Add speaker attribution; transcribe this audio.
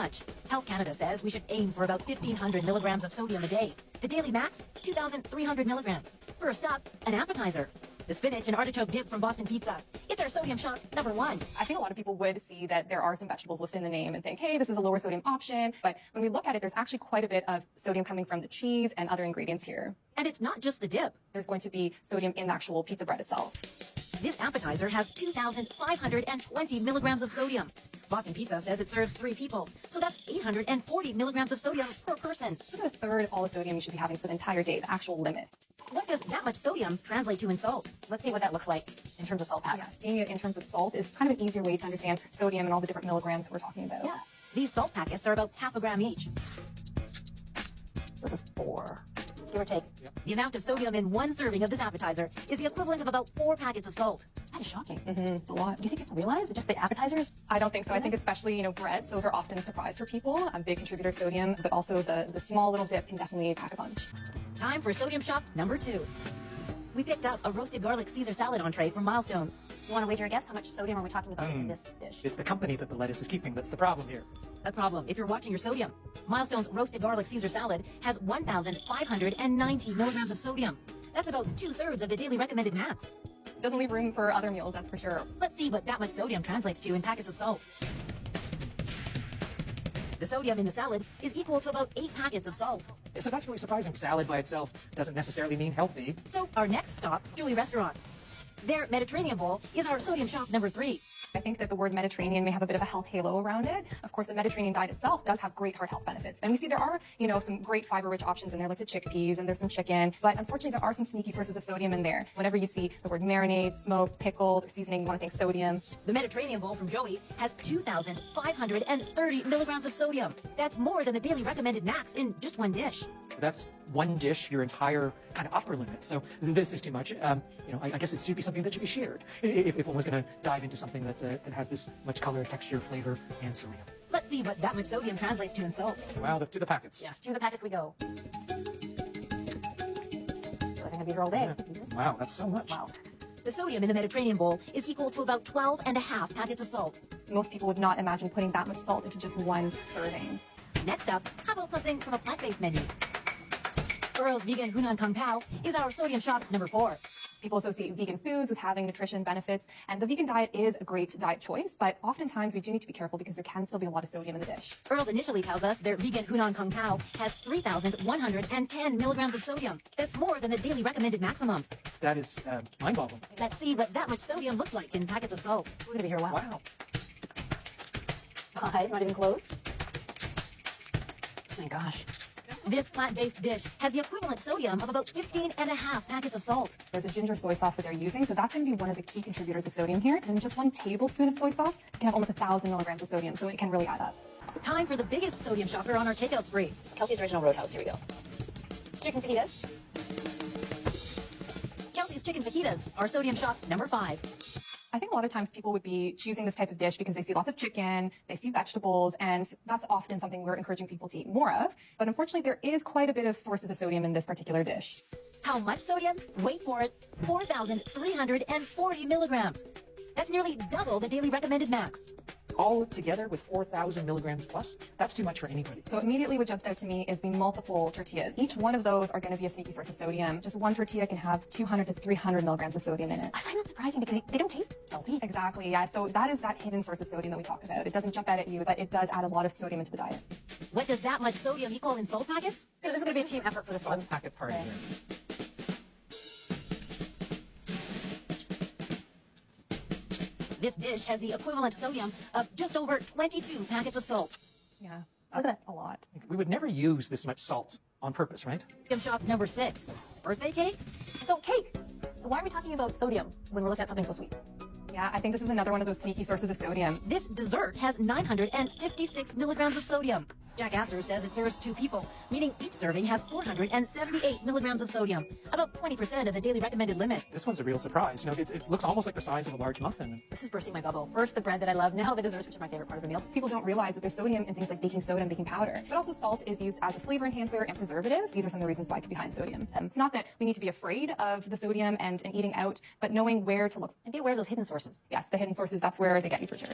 Speaker 1: much? Health Canada says we should aim for about 1,500 milligrams of sodium a day. The daily max, 2,300 milligrams. First up, an appetizer. The spinach and artichoke dip from Boston Pizza. It's our sodium shock #1.
Speaker 2: I think a lot of people would see that there are some vegetables listed in the name and think, hey, this is a lower sodium option. But when we look at it, there's actually quite a bit of sodium coming from the cheese and other ingredients here.
Speaker 1: And it's not just the dip.
Speaker 2: There's going to be sodium in the actual pizza bread itself.
Speaker 1: This appetizer has 2,520 milligrams of sodium. Boston Pizza says it serves 3 people, so that's 840 milligrams of sodium per person.
Speaker 2: This is a third of all the sodium you should be having for the entire day, the actual limit.
Speaker 1: What does that much sodium translate to in salt? Let's see what that looks like in terms of salt packs.
Speaker 2: Yeah, seeing it in terms of salt is kind of an easier way to understand sodium and all the different milligrams that we're talking about.
Speaker 1: Yeah. These salt packets are about half a gram each.
Speaker 2: So this is 4.
Speaker 1: Give or take. Yep. The amount of sodium in one serving of this appetizer is the equivalent of about 4 packets of salt. That is shocking.
Speaker 2: It's a lot.
Speaker 1: Do you think people realize just the appetizers?
Speaker 2: I don't think so. I think especially, breads, those are often a surprise for people. A big contributor of sodium, but also the small little dip can definitely pack a punch.
Speaker 1: Time for sodium shock #2. We picked up a roasted garlic Caesar salad entree from Milestones. You want to wager a guess? How much sodium are we talking about in this dish?
Speaker 3: It's the company that the lettuce is keeping that's the problem here.
Speaker 1: A problem if you're watching your sodium. Milestone's roasted garlic Caesar salad has 1,590 milligrams of sodium. That's about 2/3 of the daily recommended max.
Speaker 2: Doesn't leave room for other meals, that's for sure.
Speaker 1: Let's see what that much sodium translates to in packets of salt. The sodium in the salad is equal to about 8 packets of salt.
Speaker 3: So that's really surprising. Salad by itself doesn't necessarily mean healthy.
Speaker 1: So our next stop, Julie Restaurants. Their Mediterranean bowl is our sodium shock #3.
Speaker 2: I think that the word Mediterranean may have a bit of a health halo around it. Of course, the Mediterranean diet itself does have great heart health benefits. And we see there are, some great fiber-rich options in there, like the chickpeas, and there's some chicken. But unfortunately, there are some sneaky sources of sodium in there. Whenever you see the word marinade, smoked, pickled, or seasoning, you want to think sodium.
Speaker 1: The Mediterranean bowl from Joey has 2,530 milligrams of sodium. That's more than the daily recommended max in just one dish.
Speaker 3: That's one dish, your entire kind of upper limit. So this is too much. I guess it should be something that should be shared if one was going to dive into something that has this much color, texture, flavor, and sodium.
Speaker 1: Let's see what that much sodium translates to in salt.
Speaker 3: Well, to the packets.
Speaker 1: Yes, to the packets we go. We're going to be here all day.
Speaker 3: Yeah. Wow, that's so much.
Speaker 1: Wow. The sodium in the Mediterranean bowl is equal to about 12.5 packets of salt.
Speaker 2: Most people would not imagine putting that much salt into just one serving.
Speaker 1: Next up, how about something from a plant-based menu? Earl's Vegan Hunan Kung Pao is our sodium shock #4.
Speaker 2: People associate vegan foods with having nutrition benefits, and the vegan diet is a great diet choice, but oftentimes we do need to be careful because there can still be a lot of sodium in the dish.
Speaker 1: Earl's initially tells us their vegan Hunan Kung Pao has 3,110 milligrams of sodium. That's more than the daily recommended maximum.
Speaker 3: That is mind-boggling.
Speaker 1: Let's see what that much sodium looks like in packets of salt. We're going to be here a while.
Speaker 3: Wow.
Speaker 1: 5, not even close. Oh my gosh. This plant-based dish has the equivalent sodium of about 15.5 packets of salt.
Speaker 2: There's a ginger soy sauce that they're using, so that's going to be one of the key contributors of sodium here. And just 1 tablespoon of soy sauce can have almost 1,000 milligrams of sodium, so it can really add up.
Speaker 1: Time for the biggest sodium shocker on our takeout spree. Kelsey's Original Roadhouse. Here we go. Chicken fajitas. Kelsey's Chicken Fajitas, our sodium shock #5.
Speaker 2: I think a lot of times people would be choosing this type of dish because they see lots of chicken, they see vegetables, and that's often something we're encouraging people to eat more of. But unfortunately, there is quite a bit of sources of sodium in this particular dish.
Speaker 1: How much sodium? Wait for it. 4,340 milligrams. That's nearly double the daily recommended max.
Speaker 3: All together with 4,000 milligrams plus, that's too much for anybody.
Speaker 2: So immediately what jumps out to me is the multiple tortillas. Each one of those are going to be a sneaky source of sodium. Just one tortilla can have 200 to 300 milligrams of sodium in it.
Speaker 1: I find that surprising because they don't taste salty.
Speaker 2: Exactly, yeah. So that is that hidden source of sodium that we talk about. It doesn't jump out at you, but it does add a lot of sodium into the diet.
Speaker 1: What does that much sodium equal in salt packets? This is going to be a team effort for this one.
Speaker 3: Packet party here.
Speaker 1: This dish has the equivalent sodium of just over 22 packets of salt.
Speaker 2: Yeah, that's a lot.
Speaker 3: We would never use this much salt on purpose, right?
Speaker 1: Sodium shock #6. Birthday cake? So cake. Why are we talking about sodium when we're looking at something so sweet?
Speaker 2: Yeah, I think this is another one of those sneaky sources of sodium.
Speaker 1: This dessert has 956 milligrams of sodium. Jack Astor says it serves 2 people, meaning each serving has 478 milligrams of sodium, about 20% of the daily recommended limit.
Speaker 3: This one's a real surprise. It looks almost like the size of a large muffin.
Speaker 1: This is bursting my bubble. First the bread that I love, now the desserts, which are my favorite part of the meal.
Speaker 2: People don't realize that there's sodium in things like baking soda and baking powder. But also salt is used as a flavor enhancer and preservative. These are some of the reasons why it could be high in sodium. It's not that we need to be afraid of the sodium and eating out, but knowing where to look.
Speaker 1: And be aware of those hidden sources.
Speaker 2: Yes, the hidden sources, that's where they get you for sure.